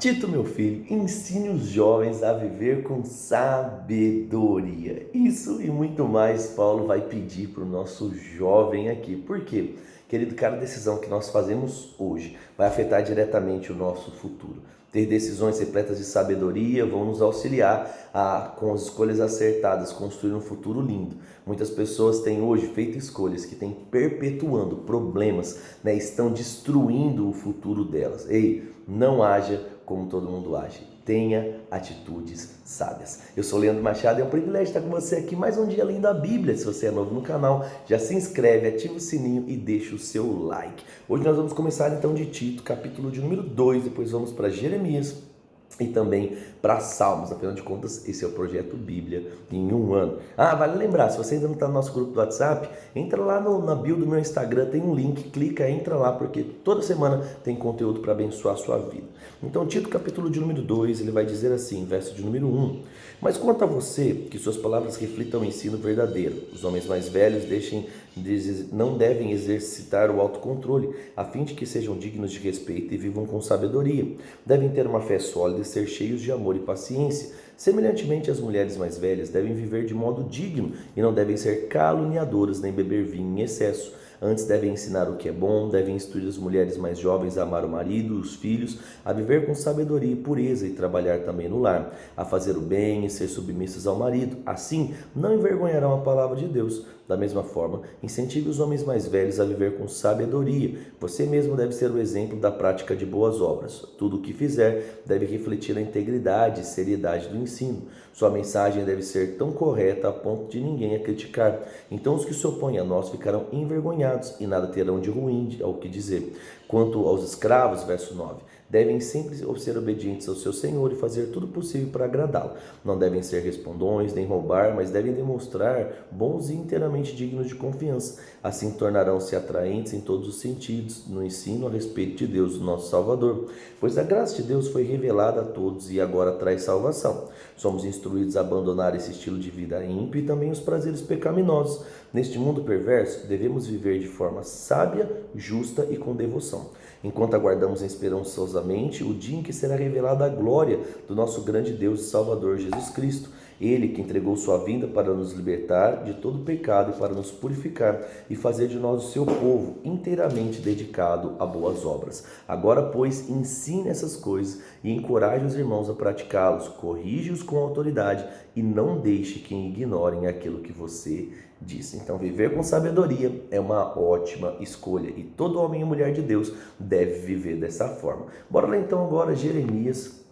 Tito, meu filho, ensine os jovens a viver com sabedoria. Isso e muito mais Paulo vai pedir para o nosso jovem aqui. Por quê? Querido, cada decisão que nós fazemos hoje vai afetar diretamente o nosso futuro. Ter decisões repletas de sabedoria vão nos auxiliar com as escolhas acertadas, construir um futuro lindo. Muitas pessoas têm hoje feito escolhas que têm perpetuando problemas, estão destruindo o futuro delas. Ei, não haja como todo mundo age. Tenha atitudes sábias. Eu sou Leandro Machado e é um privilégio estar com você aqui mais um dia lendo a Bíblia. Se você é novo no canal, já se inscreve, ativa o sininho e deixa o seu like. Hoje nós vamos começar então de Tito, capítulo de número 2, depois vamos para Jeremias e também para Salmos. Afinal de contas, esse é o projeto Bíblia em um ano. Vale lembrar, se você ainda não está no nosso grupo do WhatsApp, entra lá na bio do meu Instagram, tem um link, clica, entra lá, porque toda semana tem conteúdo para abençoar a sua vida. Então, Tito, capítulo de número 2, ele vai dizer assim, verso de número 1: Mas quanto a você, que suas palavras reflitam o ensino verdadeiro. Os homens mais velhos não devem exercitar o autocontrole, a fim de que sejam dignos de respeito e vivam com sabedoria. Devem ter uma fé sólida e ser cheios de amor e paciência. Semelhantemente, as mulheres mais velhas devem viver de modo digno e não devem ser caluniadoras nem beber vinho em excesso. Antes devem ensinar o que é bom, devem instruir as mulheres mais jovens a amar o marido, os filhos, a viver com sabedoria e pureza e trabalhar também no lar, a fazer o bem e ser submissas ao marido. Assim, não envergonharão a palavra de Deus. Da mesma forma, incentive os homens mais velhos a viver com sabedoria. Você mesmo deve ser o exemplo da prática de boas obras. Tudo o que fizer deve refletir a integridade e seriedade do ensino. Sua mensagem deve ser tão correta a ponto de ninguém a criticar. Então os que se opõem a nós ficarão envergonhados e nada terão de ruim ao que dizer. Quanto aos escravos, verso 9, devem sempre ser obedientes ao seu Senhor e fazer tudo possível para agradá-lo. Não devem ser respondões, nem roubar, mas devem demonstrar bons e inteiramente dignos de confiança. Assim tornarão-se atraentes em todos os sentidos, no ensino a respeito de Deus, o nosso Salvador. Pois a graça de Deus foi revelada a todos e agora traz salvação. Somos instruídos a abandonar esse estilo de vida ímpio e também os prazeres pecaminosos. Neste mundo perverso, devemos viver de forma sábia, justa e com devoção, enquanto aguardamos esperançosamente o dia em que será revelada a glória do nosso grande Deus e Salvador Jesus Cristo. Ele que entregou sua vinda para nos libertar de todo pecado e para nos purificar e fazer de nós o seu povo inteiramente dedicado a boas obras. Agora, pois, ensine essas coisas e encoraje os irmãos a praticá-los, corrige-os com autoridade e não deixe que ignorem aquilo que você disse. Então, viver com sabedoria é uma ótima escolha e todo homem e mulher de Deus deve viver dessa forma. Bora lá então agora Jeremias.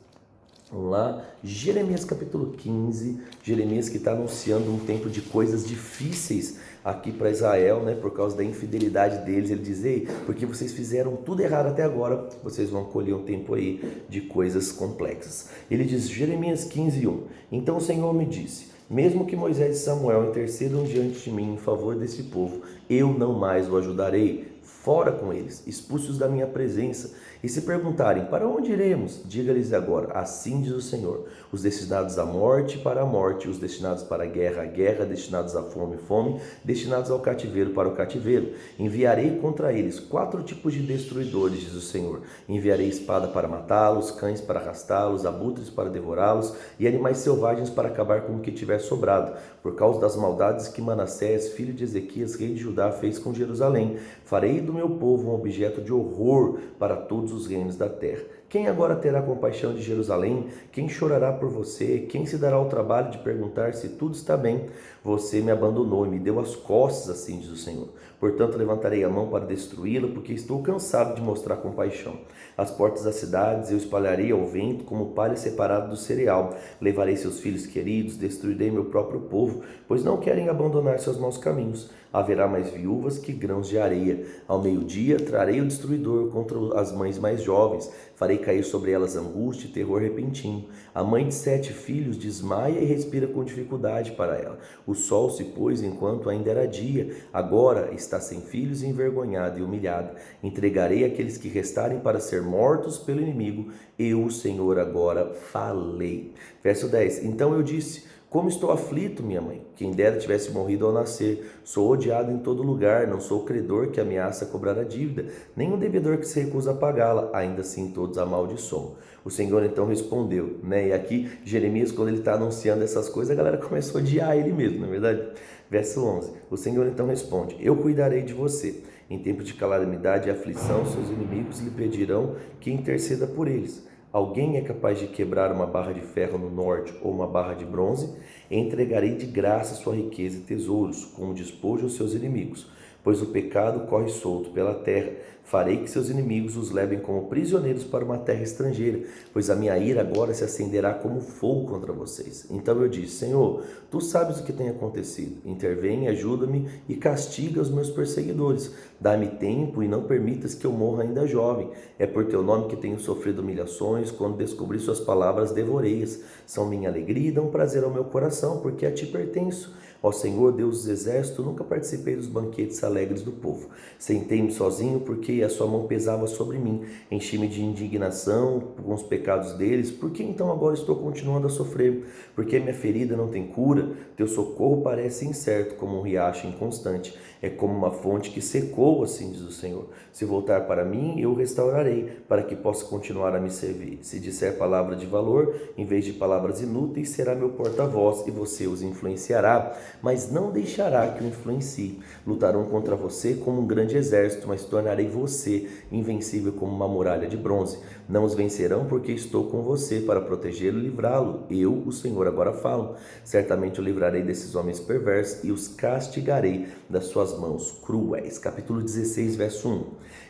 Vamos lá, Jeremias capítulo 15, Jeremias que está anunciando um tempo de coisas difíceis aqui para Israel, por causa da infidelidade deles. Ele diz: ei, porque vocês fizeram tudo errado até agora, vocês vão colher um tempo aí de coisas complexas. Ele diz, Jeremias 15, 1, Então o Senhor me disse: mesmo que Moisés e Samuel intercedam diante de mim em favor desse povo, eu não mais o ajudarei. Fora com eles, expulse-os da minha presença. E se perguntarem, para onde iremos? Diga-lhes agora, assim diz o Senhor: os destinados à morte, para a morte; os destinados para a guerra; destinados à fome, fome; destinados ao cativeiro, para o cativeiro. Enviarei contra eles 4 tipos de destruidores, diz o Senhor. Enviarei espada para matá-los, cães para arrastá-los, abutres para devorá-los e animais selvagens para acabar com o que tiver sobrado, por causa das maldades que Manassés, filho de Ezequias, rei de Judá, fez com Jerusalém. Farei do meu povo um objeto de horror para todos os reinos da terra. Quem agora terá compaixão de Jerusalém? Quem chorará por você? Quem se dará o trabalho de perguntar se tudo está bem? Você me abandonou e me deu as costas, assim diz o Senhor. Portanto, levantarei a mão para destruí-la, porque estou cansado de mostrar compaixão. As portas das cidades eu espalharei ao vento, como palha separada do cereal. Levarei seus filhos queridos, destruirei meu próprio povo, pois não querem abandonar seus maus caminhos. Haverá mais viúvas que grãos de areia. Ao meio-dia trarei o destruidor contra as mães mais jovens. Farei cair sobre elas angústia e terror repentino. A mãe de 7 filhos desmaia e respira com dificuldade para ela. O sol se pôs enquanto ainda era dia. Agora está sem filhos, envergonhada e humilhada. Entregarei aqueles que restarem para ser mortos pelo inimigo. Eu, o Senhor, agora falei. Verso 10. Então eu disse: Como estou aflito, minha mãe. Quem dera tivesse morrido ao nascer. Sou odiado em todo lugar. Não sou o credor que ameaça cobrar a dívida, nem o devedor que se recusa a pagá-la. Ainda assim todos amaldiçoam. O Senhor então respondeu, né? E aqui Jeremias, quando ele está anunciando essas coisas, a galera começou a odiar ele mesmo, não é verdade? Verso 11. O Senhor então responde: eu cuidarei de você. Em tempo de calamidade e aflição, seus inimigos lhe pedirão que interceda por eles. Alguém é capaz de quebrar uma barra de ferro no norte ou uma barra de bronze? Entregarei de graça sua riqueza e tesouros, como despojo aos seus inimigos, pois o pecado corre solto pela terra. Farei que seus inimigos os levem como prisioneiros para uma terra estrangeira, pois a minha ira agora se acenderá como fogo contra vocês. Então eu disse: Senhor, tu sabes o que tem acontecido. Intervém, ajuda-me e castiga os meus perseguidores. Dá-me tempo e não permitas que eu morra ainda jovem. É por teu nome que tenho sofrido humilhações. Quando descobri suas palavras, devorei-as. São minha alegria e dão prazer ao meu coração, porque a ti pertenço. Ó Senhor, Deus dos exércitos, nunca participei dos banquetes alegres do povo. Sentei-me sozinho, porque a sua mão pesava sobre mim. Enchi-me de indignação com os pecados deles. Por que então agora estou continuando a sofrer? Porque minha ferida não tem cura? Teu socorro parece incerto, como um riacho inconstante. É como uma fonte que secou, assim diz o Senhor. Se voltar para mim, eu o restaurarei, para que possa continuar a me servir. Se disser palavra de valor, em vez de palavras inúteis, será meu porta-voz, e você os influenciará, mas não deixará que o influencie. Lutarão contra você como um grande exército, mas tornarei você invencível como uma muralha de bronze. Não os vencerão, porque estou com você para protegê-lo e livrá-lo. Eu, o Senhor, agora falo. Certamente eu livrarei desses homens perversos e os castigarei das suas mãos cruéis. Capítulo 16, verso 1.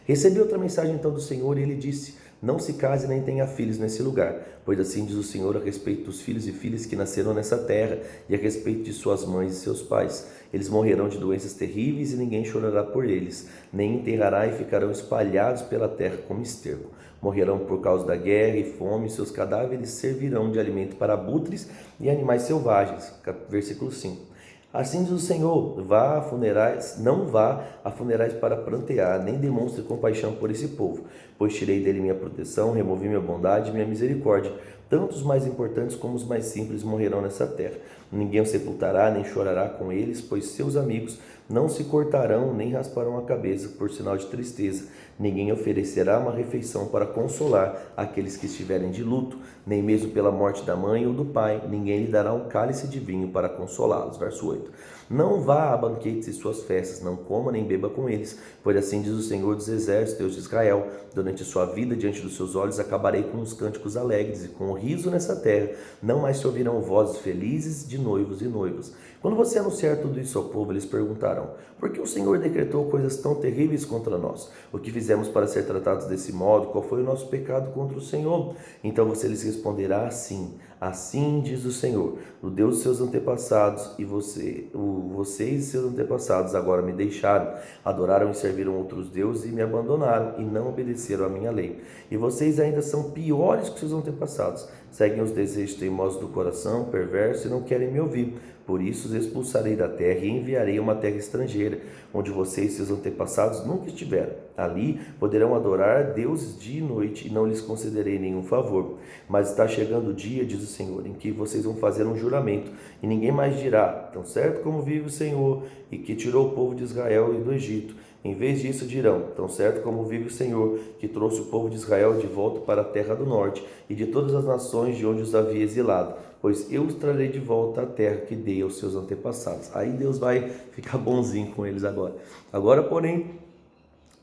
Recebi outra mensagem então do Senhor e ele disse: não se case nem tenha filhos nesse lugar, pois assim diz o Senhor a respeito dos filhos e filhas que nasceram nessa terra e a respeito de suas mães e seus pais. Eles morrerão de doenças terríveis e ninguém chorará por eles, nem enterrará e ficarão espalhados pela terra como esterco. Morrerão por causa da guerra e fome, e seus cadáveres servirão de alimento para abutres e animais selvagens. Versículo 5. Assim diz o Senhor: vá a funerais, não vá a funerais para prantear, nem demonstre compaixão por esse povo, pois tirei dele minha proteção, removi minha bondade e minha misericórdia. Tanto os mais importantes como os mais simples morrerão nessa terra. Ninguém os sepultará, nem chorará com eles, pois seus amigos não se cortarão, nem rasparão a cabeça por sinal de tristeza. Ninguém oferecerá uma refeição para consolar aqueles que estiverem de luto, nem mesmo pela morte da mãe ou do pai. Ninguém lhe dará um cálice de vinho para consolá-los. Verso 8. Não vá a banquetes e suas festas, não coma nem beba com eles, pois assim diz o Senhor dos exércitos, Deus de Israel: durante sua vida diante dos seus olhos acabarei com os cânticos alegres e com o riso nessa terra. Não mais se ouvirão vozes felizes de noivos e noivas. Quando você anunciar tudo isso ao povo, eles perguntarão: por que o Senhor decretou coisas tão terríveis contra nós? O que fizemos para ser tratados desse modo? Qual foi o nosso pecado contra o Senhor? Então você lhes responderá assim: assim diz o Senhor, o Deus dos seus antepassados, e vocês e seus antepassados agora me deixaram, adoraram e serviram outros deuses e me abandonaram e não obedeceram à minha lei. E vocês ainda são piores que seus antepassados, seguem os desejos teimosos do coração, perverso, e não querem me ouvir. Por isso os expulsarei da terra e enviarei a uma terra estrangeira, onde vocês e seus antepassados nunca estiveram. Ali poderão adorar deuses dia e noite, e não lhes concederei nenhum favor. Mas está chegando o dia, diz o Senhor, em que vocês vão fazer um juramento, e ninguém mais dirá: tão certo como vive o Senhor, e que tirou o povo de Israel do Egito. Em vez disso dirão: tão certo como vive o Senhor, que trouxe o povo de Israel de volta para a terra do norte, e de todas as nações de onde os havia exilado, pois eu os trarei de volta à terra que dei aos seus antepassados. Aí Deus vai ficar bonzinho com eles agora. Agora, porém,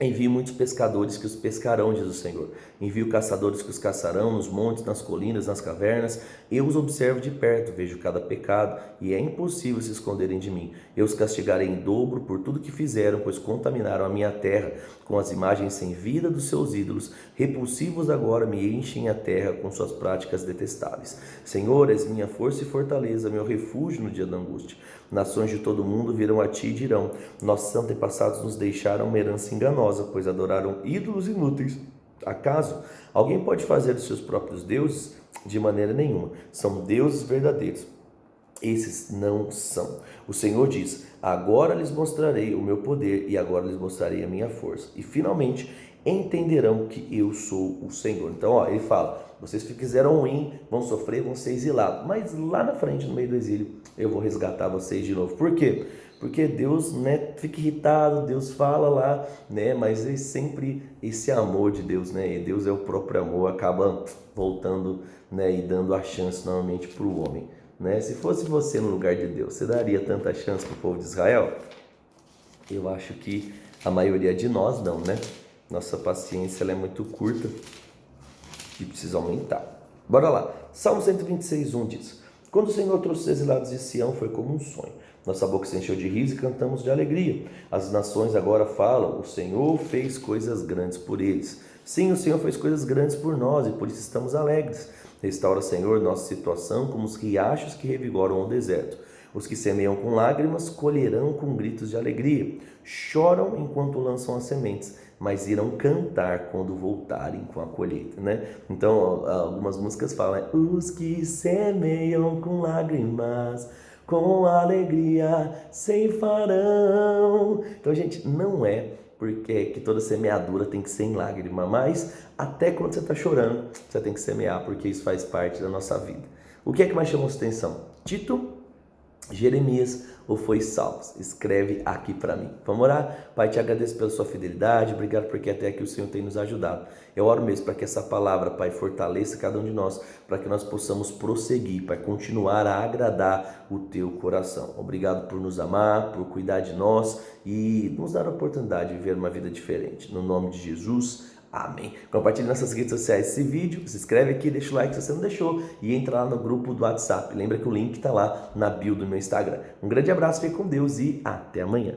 envie muitos pescadores que os pescarão, diz o Senhor. Envio caçadores que os caçarão nos montes, nas colinas, nas cavernas. Eu os observo de perto, vejo cada pecado, e é impossível se esconderem de mim. Eu os castigarei em dobro por tudo que fizeram, pois contaminaram a minha terra com as imagens sem vida dos seus ídolos. Repulsivos agora me enchem a terra com suas práticas detestáveis. Senhor, és minha força e fortaleza, meu refúgio no dia da angústia. Nações de todo o mundo virão a ti e dirão: nossos antepassados nos deixaram uma herança enganosa, pois adoraram ídolos inúteis. Acaso alguém pode fazer dos seus próprios deuses? De maneira nenhuma. São deuses verdadeiros. Esses não são. O Senhor diz: agora lhes mostrarei o meu poder e agora lhes mostrarei a minha força. E finalmente entenderão que eu sou o Senhor. Então, ele fala: vocês fizeram ruim, vão sofrer, vão ser exilados. Mas lá na frente, no meio do exílio, eu vou resgatar vocês de novo. Por quê? Porque Deus, né, fica irritado, Deus fala lá, né, mas é sempre esse amor de Deus, né, e Deus é o próprio amor, acaba voltando, né, e dando a chance novamente para o homem, né. Se fosse você no lugar de Deus, você daria tanta chance para o povo de Israel? Eu acho que a maioria de nós não, né? Nossa paciência ela é muito curta e precisa aumentar. Bora lá. Salmo 126:1 diz: Quando o Senhor trouxe os exilados de Sião, foi como um sonho. Nossa boca se encheu de riso e cantamos de alegria. As nações agora falam: o Senhor fez coisas grandes por eles. Sim, o Senhor fez coisas grandes por nós e por isso estamos alegres. Restaura, Senhor, nossa situação como os riachos que revigoram o deserto. Os que semeiam com lágrimas colherão com gritos de alegria. Choram enquanto lançam as sementes, mas irão cantar quando voltarem com a colheita, né? Então, algumas músicas falam: os que semeiam com lágrimas, com alegria ceifarão. Então, gente, não é porque que toda semeadura tem que ser em lágrima, mas até quando você está chorando, você tem que semear, porque isso faz parte da nossa vida. O que é que mais chamou a sua atenção? Tito, Jeremias ou foi Salmos? Escreve aqui para mim. Vamos orar? Pai, te agradeço pela sua fidelidade, obrigado porque até aqui o Senhor tem nos ajudado. Eu oro mesmo para que essa palavra, Pai, fortaleça cada um de nós, para que nós possamos prosseguir, Pai, continuar a agradar o teu coração. Obrigado por nos amar, por cuidar de nós e nos dar a oportunidade de viver uma vida diferente. No nome de Jesus, amém. Compartilhe nas suas redes sociais esse vídeo, se inscreve aqui, deixa o like se você não deixou e entra lá no grupo do WhatsApp. Lembra que o link está lá na bio do meu Instagram. Um grande abraço, fique com Deus e até amanhã.